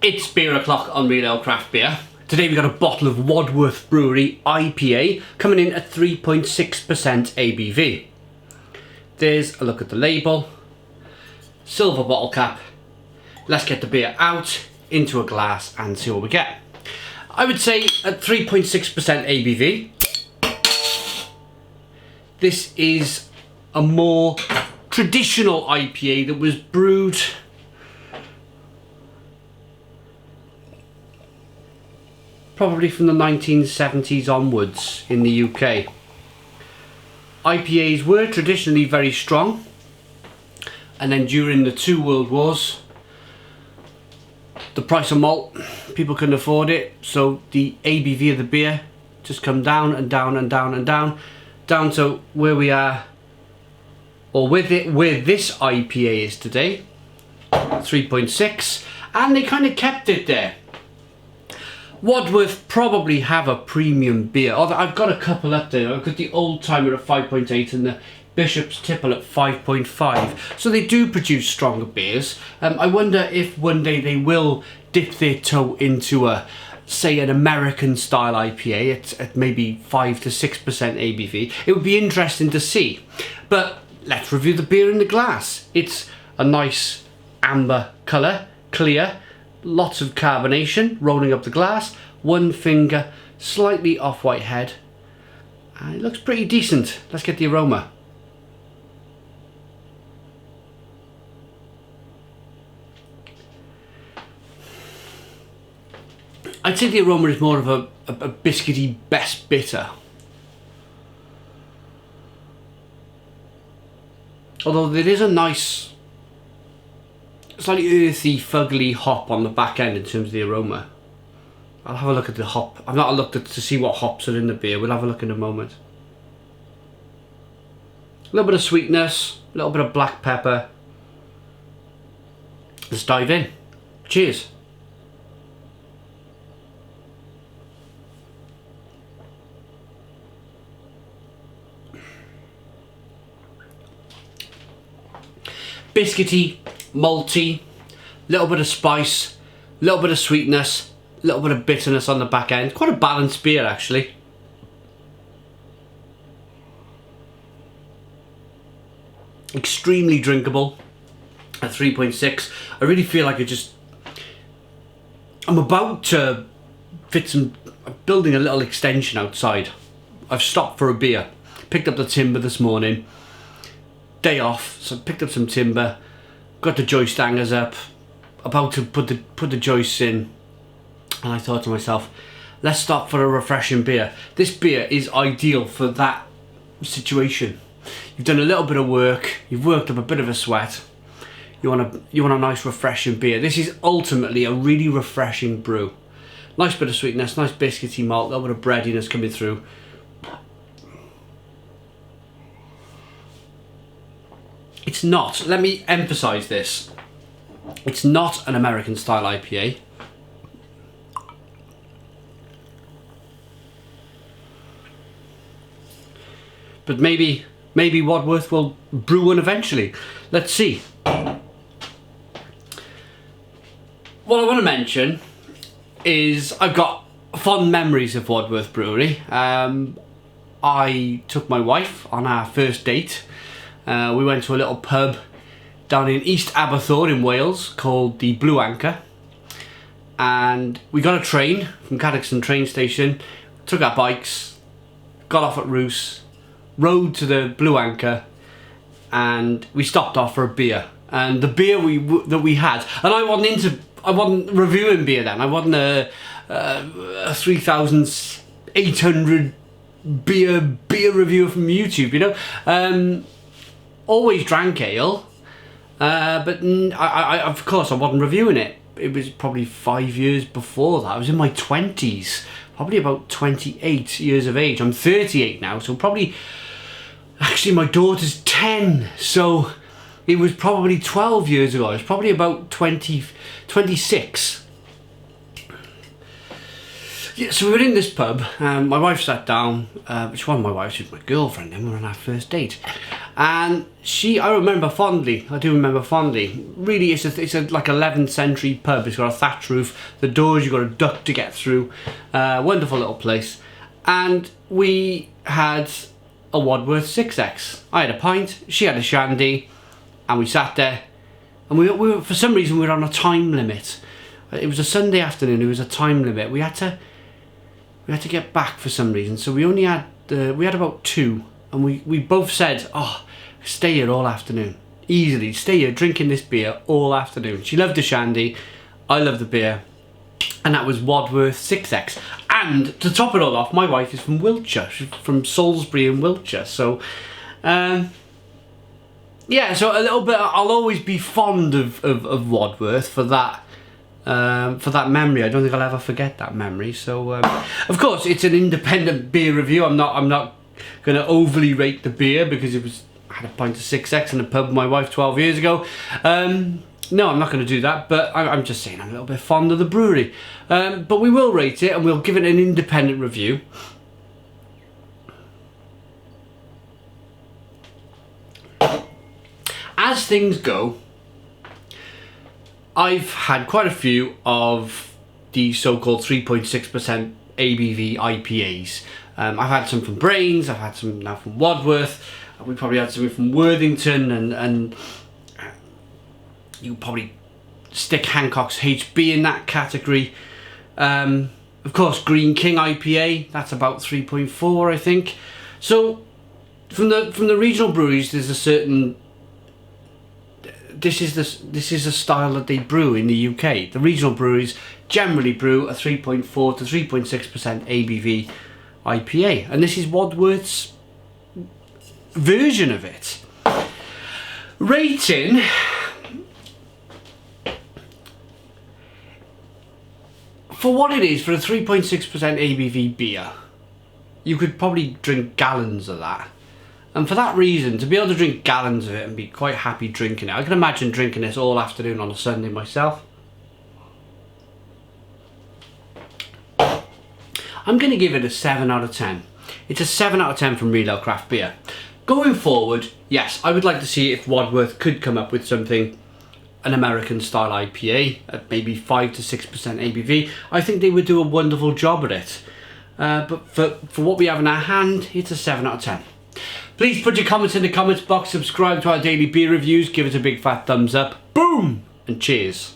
It's beer o'clock on Real Ale Craft Beer. Today we got a bottle of Wadworth Brewery IPA coming in at 3.6% ABV. There's a look at the label, silver bottle cap. Let's get the beer out into a glass and see what we get. I would say at 3.6% ABV, this is a more traditional IPA that was brewed probably from the 1970s onwards in the UK. IPAs were traditionally very strong, and then during the two world wars, the price of malt, people couldn't afford it, so the ABV of the beer just come down and down and down and down to where we are, or where this IPA is today, 3.6, and they kind of kept it there. Wadworth probably have a premium beer. Although I've got a couple up there. I've got the Old Timer at 5.8 and the Bishop's Tipple at 5.5. So they do produce stronger beers. I wonder if one day they will dip their toe into a, say, an American style IPA at maybe 5 to 6% ABV. It would be interesting to see. But let's review the beer in the glass. It's a nice amber colour, clear. Lots of carbonation rolling up the glass, one finger, slightly off-white head. And it looks pretty decent. Let's get the aroma. I'd say the aroma is more of a biscuity best bitter. Although there is a nice slightly earthy, fugly hop on the back end in terms of the aroma. I'll have a look at the hop. I've not looked at to see what hops are in the beer. We'll have a look in a moment. A little bit of sweetness, a little bit of black pepper. Let's dive in. Cheers. Biscuity, malty, little bit of spice, little bit of sweetness, little bit of bitterness on the back end. Quite a balanced beer actually. Extremely drinkable at 3.6. I really feel like I'm about to fit I'm building a little extension outside. I've stopped for a beer. Picked up the timber this morning. Day off, so I picked up some timber. Got the joist hangers up, about to put the joists in, and I thought to myself, let's stop for a refreshing beer. This beer is ideal for that situation. You've done a little bit of work, you've worked up a bit of a sweat, you want a nice refreshing beer. This is ultimately a really refreshing brew. Nice bit of sweetness, nice biscuity malt, a little bit of breadiness coming through. It's not, let me emphasise this, it's not an American style IPA. But maybe Wadworth will brew one eventually. Let's see. What I want to mention is I've got fond memories of Wadworth Brewery. I took my wife on our first date. We went to a little pub down in East Aberthorn in Wales called the Blue Anchor, and we got a train from Cadoxon train station, took our bikes, got off at Roos, rode to the Blue Anchor, and we stopped off for a beer. And the beer that we had, and I wasn't reviewing beer then. I wasn't a 3,800 beer reviewer from YouTube, you know. Always drank ale, but I of course I wasn't reviewing it. It was probably 5 years before that. I was in my 20s, probably about 28 years of age. I'm 38 now, so probably, actually my daughter's 10, so it was probably 12 years ago. I was probably about 26. Yeah, so we were in this pub, and my wife sat down, which one of my wives was my girlfriend, and we were on our first date. And I remember fondly, really it's like 11th century pub. It's got a thatch roof, the doors you've got a duct to get through, wonderful little place. And we had a Wadworth 6X. I had a pint, she had a shandy, and we sat there, and we were, for some reason we were on a time limit. It was a Sunday afternoon, it was a time limit. We had to get back for some reason, so we only had, we had about 2, and we both said, oh, stay here all afternoon. Easily, stay here drinking this beer all afternoon. She loved the shandy, I loved the beer, and that was Wadworth 6X. And to top it all off, my wife is from Wiltshire. She's from Salisbury in Wiltshire, so yeah, so a little bit, I'll always be fond of Wadworth for that memory. I don't think I'll ever forget that memory. So of course it's an independent beer review. I'm not going to overly rate the beer because I had a pint of 6X in a pub with my wife 12 years ago. No, I'm not going to do that, but I'm just saying I'm a little bit fond of the brewery. But we will rate it and we'll give it an independent review. As things go, I've had quite a few of the so-called 3.6% ABV IPAs. I've had some from Brains, I've had some now from Wadworth, we probably had some from Worthington, and you probably stick Hancock's HB in that category. Of course, Green King IPA, that's about 3.4, I think. So from the regional breweries, there's a certain, this is a style that they brew in the UK. The regional breweries generally brew a 3.4 to 3.6% ABV IPA, and this is Wadworth's version of it. Rating, for what it is, for a 3.6% ABV beer, you could probably drink gallons of that. And for that reason, to be able to drink gallons of it and be quite happy drinking it, I can imagine drinking this all afternoon on a Sunday myself. I'm going to give it a 7 out of 10. It's a 7 out of 10 from Real Ale Craft Beer. Going forward, yes, I would like to see if Wadworth could come up with something, an American style IPA at maybe 5 to 6% ABV. I think they would do a wonderful job at it. But for what we have in our hand, it's a 7 out of 10. Please put your comments in the comments box, subscribe to our daily beer reviews, give us a big fat thumbs up, boom, and cheers.